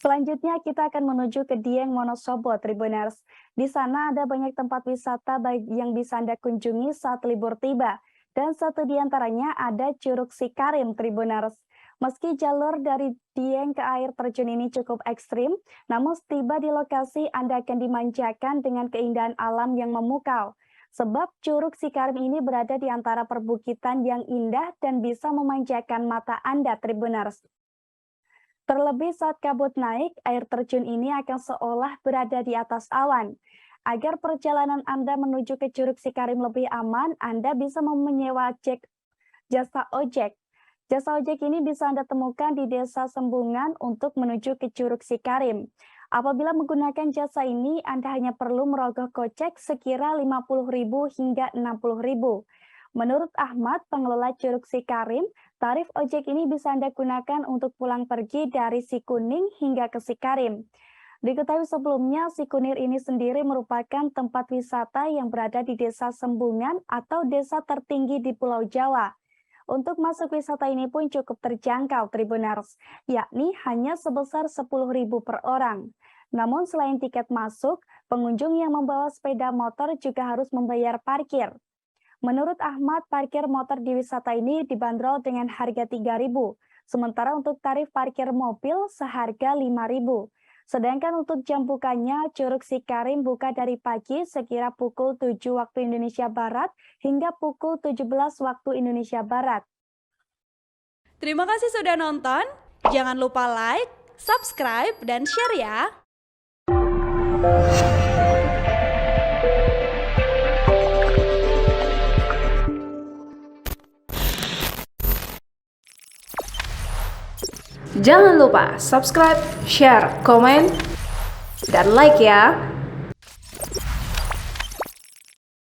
Selanjutnya kita akan menuju ke Dieng Wonosobo, Tribuners. Di sana ada banyak tempat wisata yang bisa Anda kunjungi saat libur tiba. Dan satu di antaranya ada Curug Sikarim, Tribuners. Meski jalur dari Dieng ke air terjun ini cukup ekstrim, namun tiba di lokasi Anda akan dimanjakan dengan keindahan alam yang memukau. Sebab Curug Sikarim ini berada di antara perbukitan yang indah dan bisa memanjakan mata Anda, Tribuners. Terlebih saat kabut naik, air terjun ini akan seolah berada di atas awan. Agar perjalanan Anda menuju ke Curug Sikarim lebih aman, Anda bisa menyewa jasa ojek. Jasa ojek ini bisa Anda temukan di Desa Sembungan untuk menuju ke Curug Sikarim. Apabila menggunakan jasa ini, Anda hanya perlu merogoh kocek sekira Rp50.000 hingga Rp60.000. Menurut Ahmad, pengelola Curug Sikarim, tarif ojek ini bisa Anda gunakan untuk pulang pergi dari Sikuning hingga ke Sikarim. Diketahui sebelumnya, Sikunir ini sendiri merupakan tempat wisata yang berada di Desa Sembungan atau desa tertinggi di Pulau Jawa. Untuk masuk wisata ini pun cukup terjangkau, Tribuners, yakni hanya sebesar Rp10.000 per orang. Namun selain tiket masuk, pengunjung yang membawa sepeda motor juga harus membayar parkir. Menurut Ahmad, parkir motor di wisata ini dibanderol dengan harga Rp3.000, sementara untuk tarif parkir mobil seharga Rp5.000. Sedangkan untuk jam bukanya, Curug Sikarim buka dari pagi sekira pukul 7 waktu Indonesia Barat hingga pukul 17 waktu Indonesia Barat. Terima kasih sudah nonton. Jangan lupa like, subscribe, dan share ya. Jangan lupa subscribe, share, komen, dan like ya.